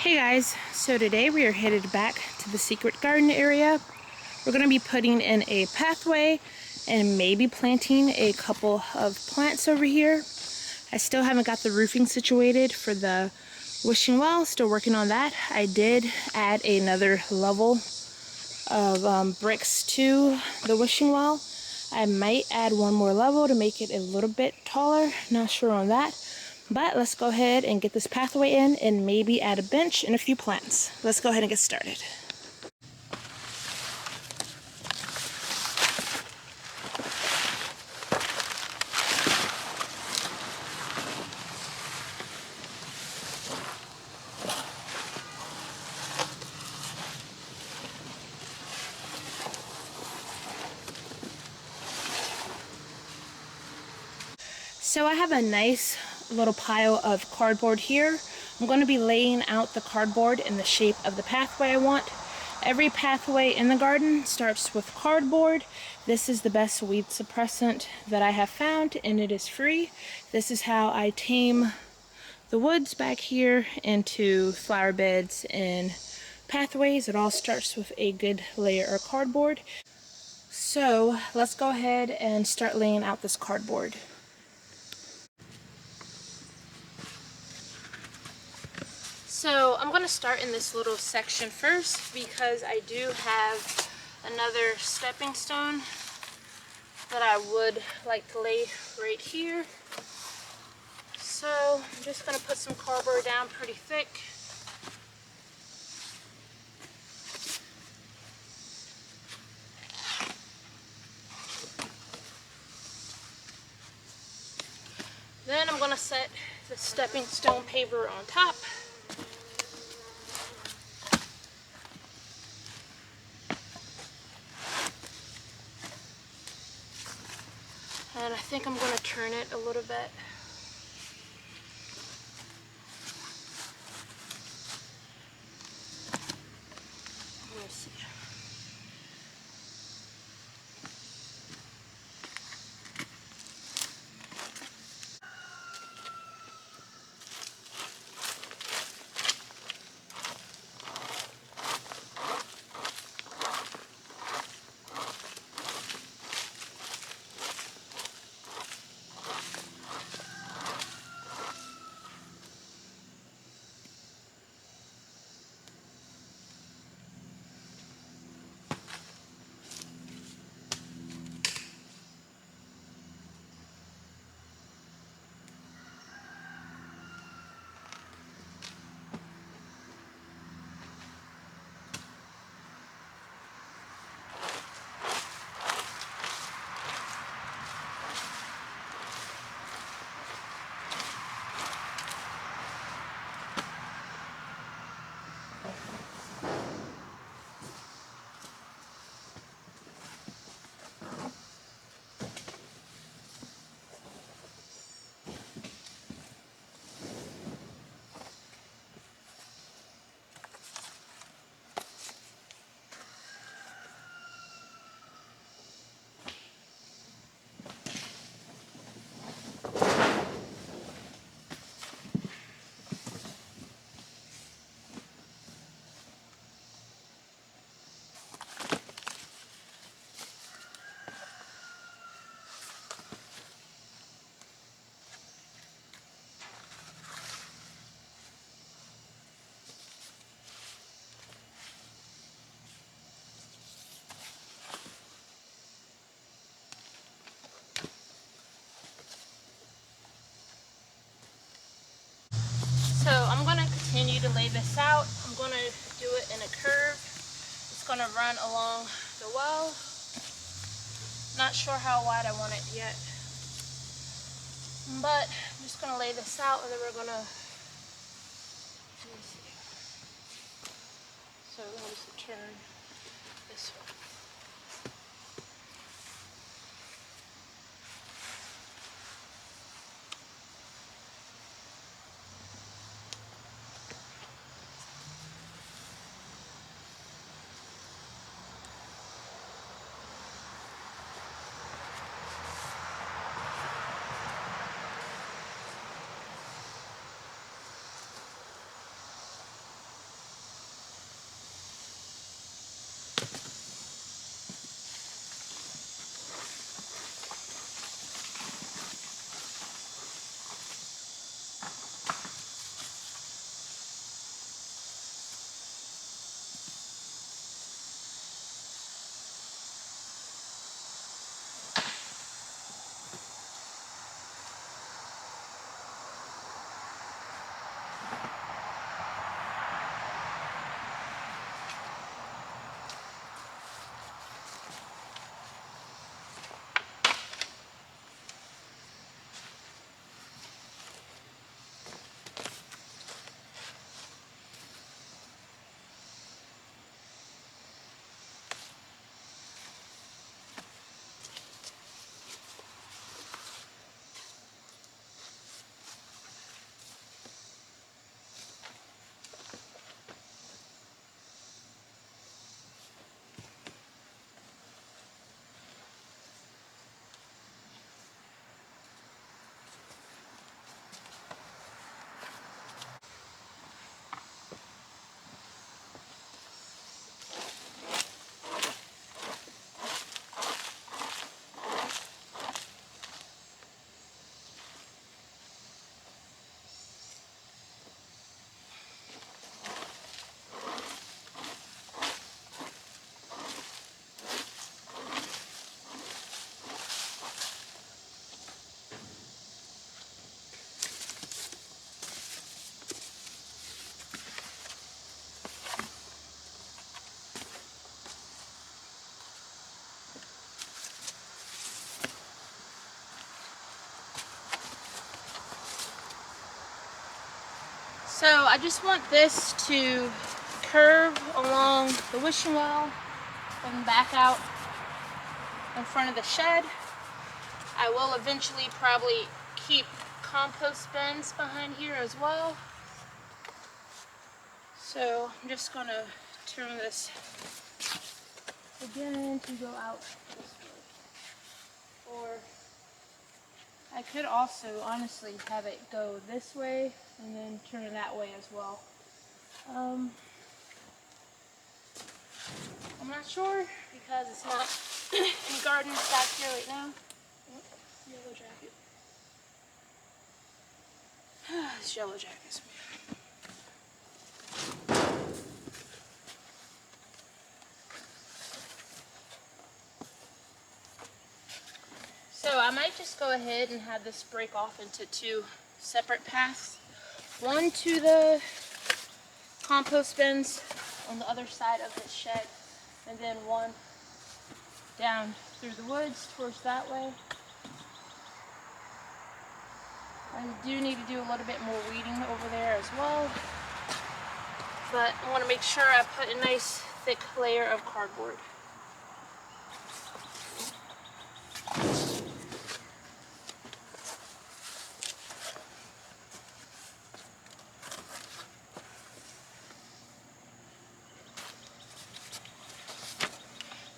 Hey guys, so today we are headed back to the secret garden area. We're going to be putting in a pathway and maybe planting a couple of plants over here. I still haven't got the roofing situated for the wishing well, still working on that. I did add another level of bricks to the wishing well. I might add one more level to make it a little bit taller, not sure on that. But let's go ahead and get this pathway in and maybe add a bench and a few plants. Let's go ahead and get started. So I have a nice little pile of cardboard here. I'm going to be laying out the cardboard in the shape of the pathway I want. Every pathway in the garden starts with cardboard. This is the best weed suppressant that I have found, and it is free. This is how I tame the woods back here into flower beds and pathways. It all starts with a good layer of cardboard. So let's go ahead and start laying out this cardboard. So I'm going to start in this little section first because I do have another stepping stone that I would like to lay right here. So I'm just going to put some cardboard down pretty thick. Then I'm going to set the stepping stone paver on top. And I think I'm going to turn it a little bit. Let me see. So I'm going to continue to lay this out. I'm going to do it in a curve. It's going to run along the well. Not sure how wide I want it yet. But I'm just going to lay this out and then we're going to, let me see. So let me just turn this way. So I just want this to curve along the wishing well and back out in front of the shed. I will eventually probably keep compost bins behind here as well. So I'm just gonna turn this again to go out this way. Or I could also honestly have it go this way and then turn it that way as well. I'm not sure because it's not any gardens back here right now. Oh, yellow jacket. This yellow jacket's weird. So I might just go ahead and have this break off into two separate paths. One to the compost bins on the other side of this shed, and then one down through the woods towards that way. I do need to do a little bit more weeding over there as well, but I want to make sure I put a nice thick layer of cardboard.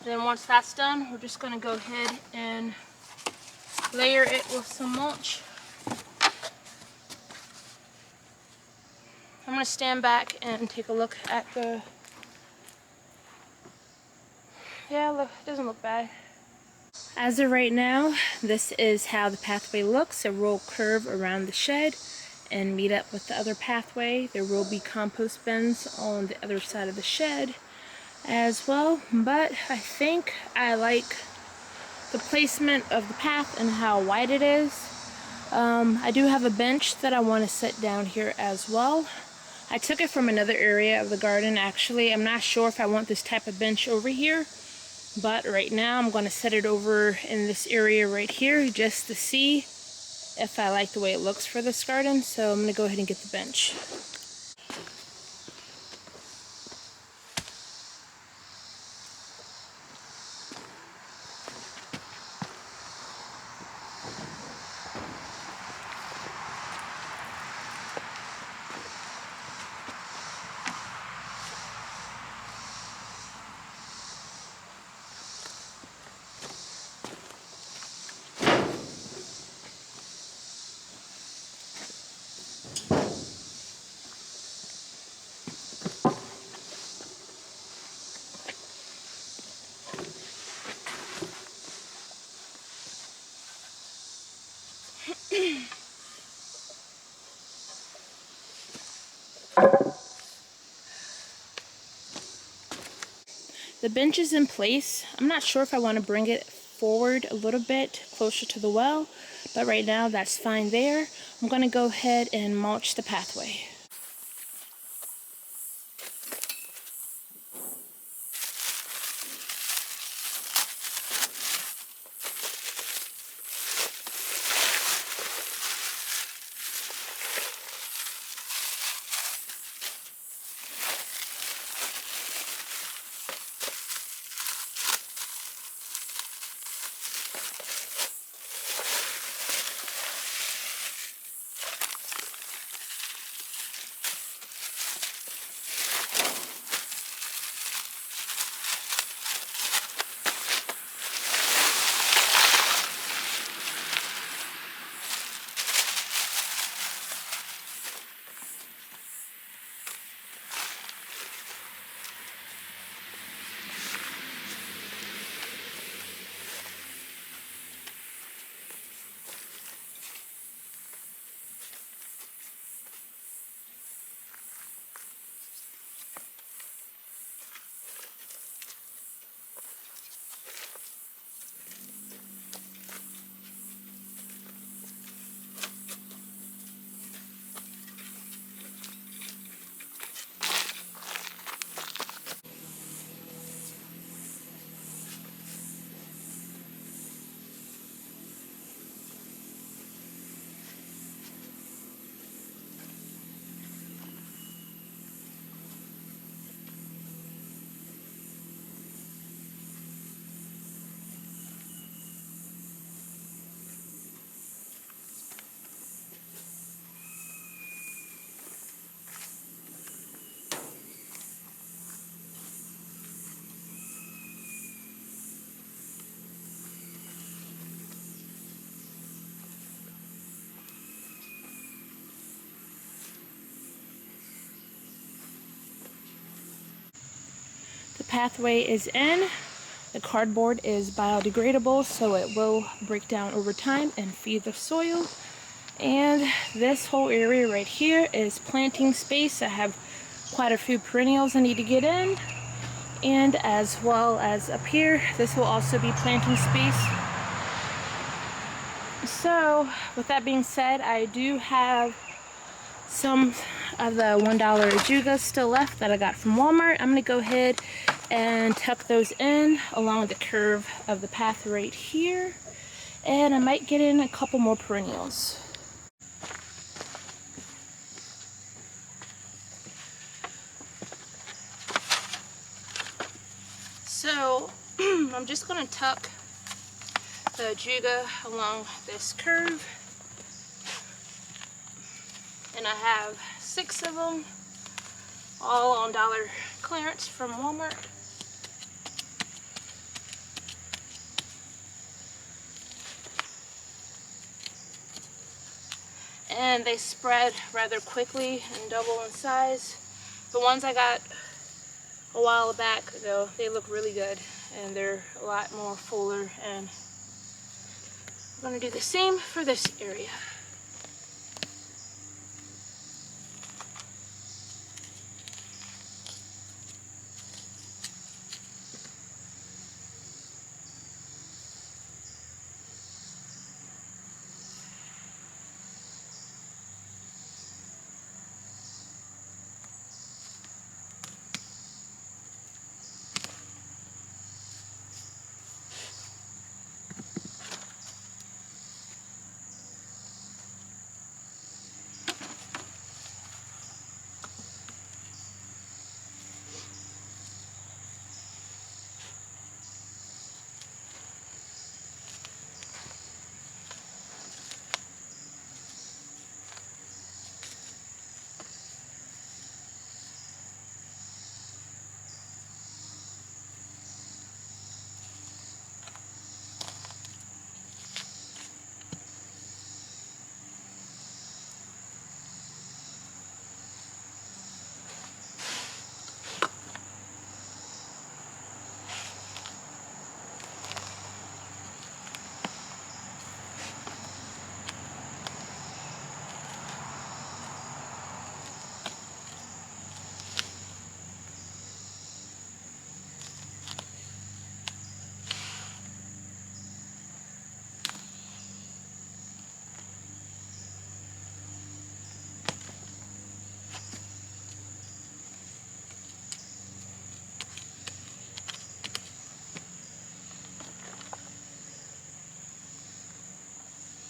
Then once that's done, we're just going to go ahead and layer it with some mulch. I'm going to stand back and take a look at the... Yeah, look, it doesn't look bad. As of right now, this is how the pathway looks. It will curve around the shed and meet up with the other pathway. There will be compost bins on the other side of the shed as well, but I think I like the placement of the path and how wide it is. I do have a bench that I want to set down here as well. I took it from another area of the garden actually. I'm not sure if I want this type of bench over here, but right now I'm going to set it over in this area right here just to see if I like the way it looks for this garden. So I'm going to go ahead and get the bench. The bench is in place. I'm not sure if I want to bring it forward a little bit closer to the well, but right now that's fine there. I'm going to go ahead and mulch the pathway. pathway is in. The cardboard is biodegradable, so it will break down over time and feed the soil. And this whole area right here is planting space. I have quite a few perennials I need to get in. And as well as up here, this will also be planting space. So with that being said, I do have some of the $1 ajugas still left that I got from Walmart. I'm going to go ahead and tuck those in along the curve of the path right here. And I might get in a couple more perennials. So I'm just going to tuck the ajuga along this curve. And I have 6 of them, all on dollar clearance from Walmart. And they spread rather quickly and double in size. The ones I got a while back, though, they look really good and they're a lot more fuller, and I'm going to do the same for this area.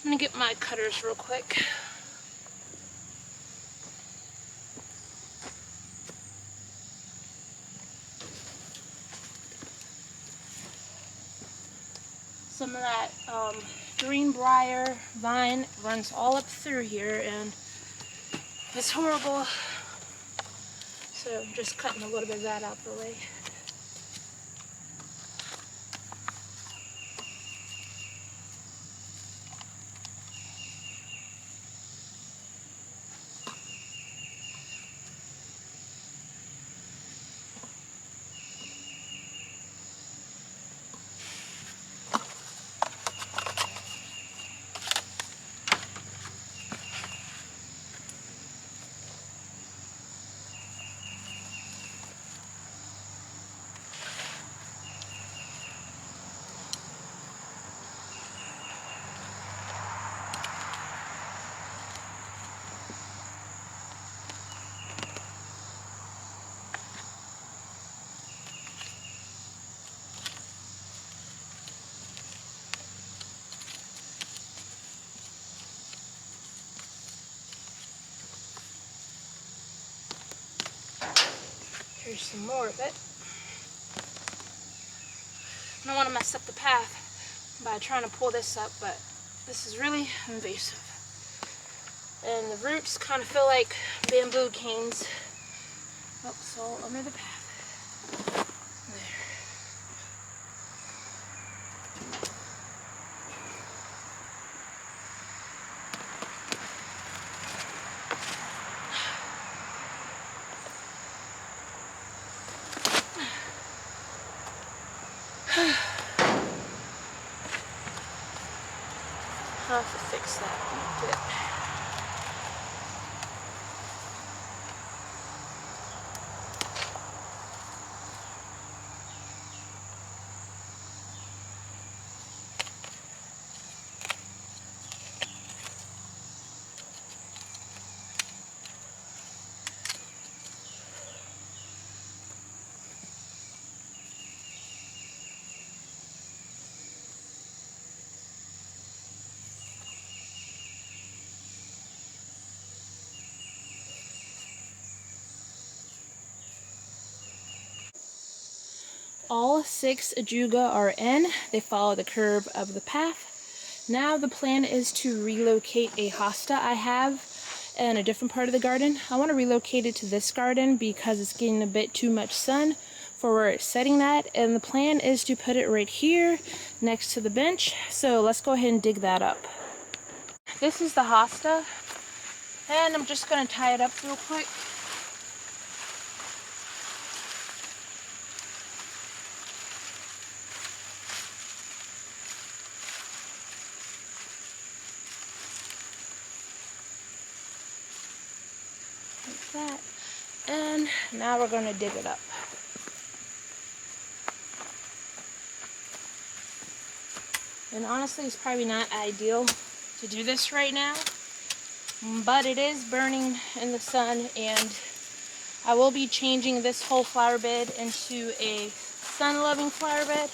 I'm gonna get my cutters real quick. Some of that greenbrier vine runs all up through here, and it's horrible. So I'm just cutting a little bit of that out the way. Here's some more of it. I don't want to mess up the path by trying to pull this up, but this is really invasive. And the roots kind of feel like bamboo canes. Oh, it's all under the path. I'll have to fix that a bit. All 6 ajuga are in. They follow the curve of the path. Now the plan is to relocate a hosta I have in a different part of the garden. I want to relocate it to this garden because it's getting a bit too much sun for where it's setting at, and the plan is to put it right here next to the bench. So let's go ahead and dig that up. This is the hosta, and I'm just going to tie it up real quick. That, and now we're going to dig it up. And honestly, it's probably not ideal to do this right now, but it is burning in the sun, and I will be changing this whole flower bed into a sun-loving flower bed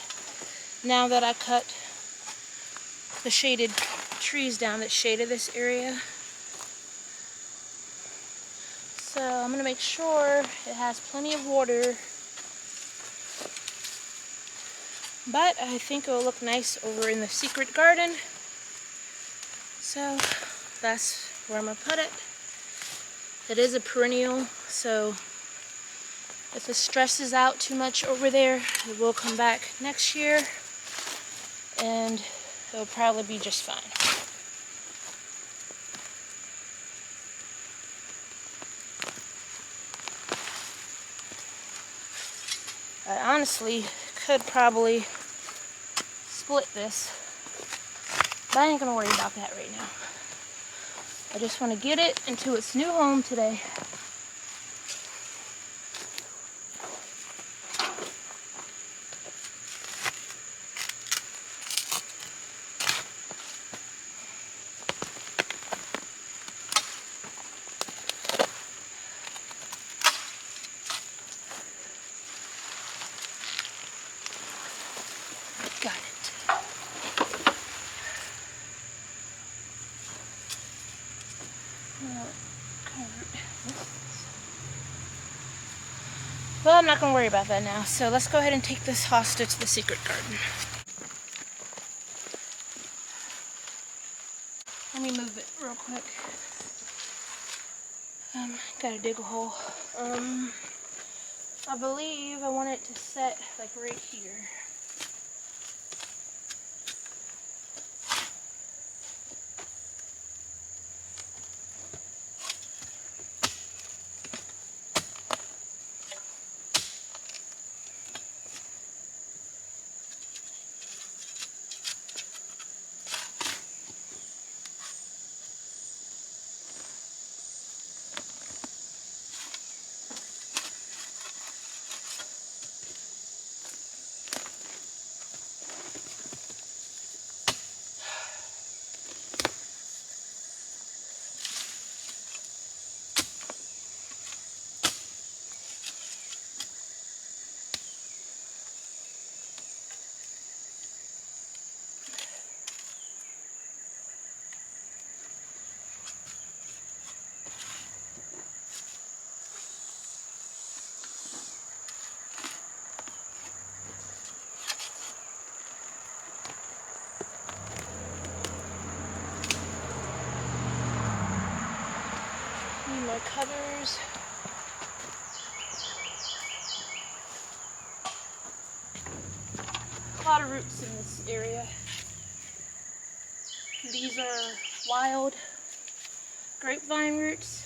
now that I cut the shaded trees down that shaded this area. So I'm going to make sure it has plenty of water, but I think it will look nice over in the secret garden. So that's where I'm going to put it. It is a perennial, so if it stresses out too much over there, it will come back next year, and it'll probably be just fine. I honestly could probably split this, but I ain't gonna worry about that right now. I just want to get it into its new home today. Got it. Well, I'm not going to worry about that now. So let's go ahead and take this hosta to the secret garden. Let me move it real quick. Gotta dig a hole. I believe I want it to set like right here. Need more covers. A lot of roots in this area. These are wild grapevine roots.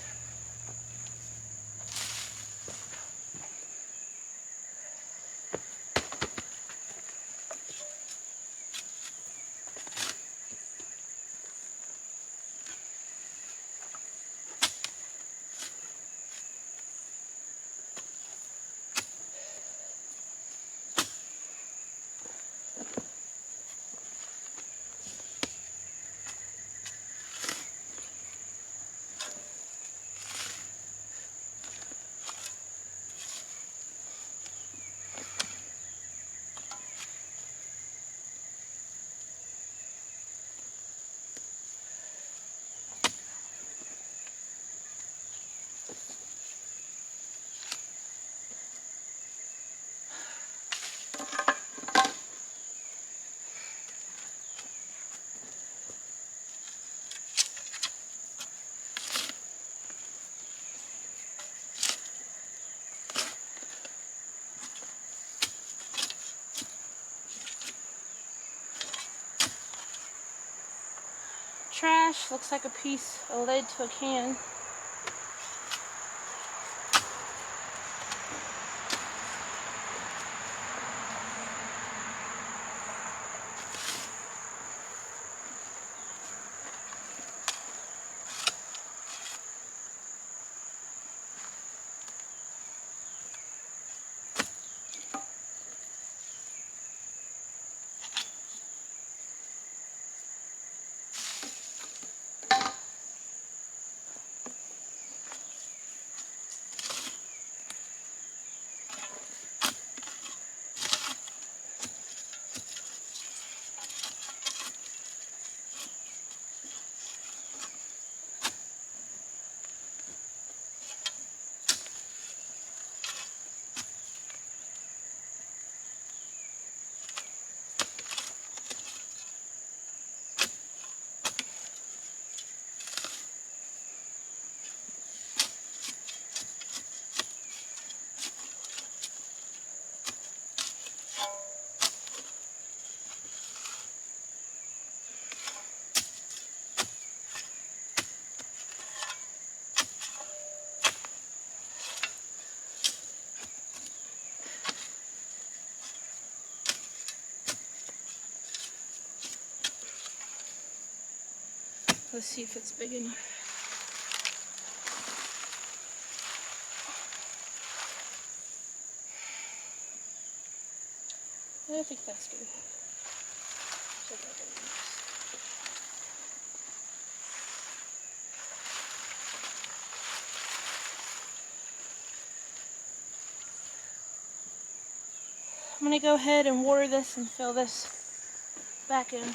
trash. Looks like a piece of lid to a can. Let's see if it's big enough. I think that's good. Check out the leaves. I'm gonna go ahead and water this and fill this back in.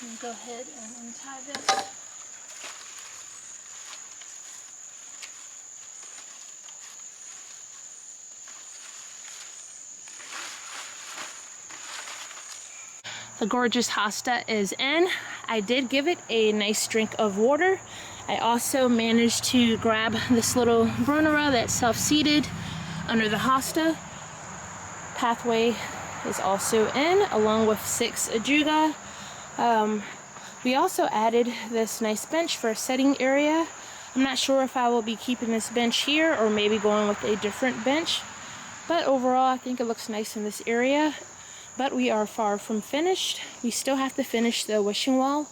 And go ahead and untie this. The gorgeous Hosta is in. I did give it a nice drink of water. I also managed to grab this little Brunera that's self-seeded under the Hosta. Pathway is also in, along with 6 ajuga. We also added this nice bench for a setting area. I'm not sure if I will be keeping this bench here or maybe going with a different bench. But overall, I think it looks nice in this area. But we are far from finished. We still have to finish the wishing wall.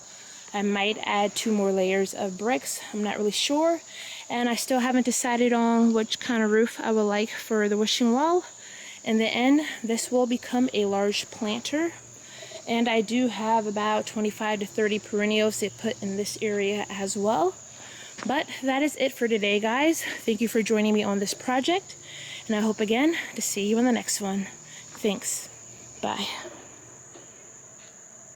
I might add 2 more layers of bricks. I'm not really sure. And I still haven't decided on which kind of roof I would like for the wishing wall. In the end, this will become a large planter. And I do have about 25 to 30 perennials to put in this area as well. But that is it for today, guys. Thank you for joining me on this project. And I hope again to see you in the next one. Thanks. Bye.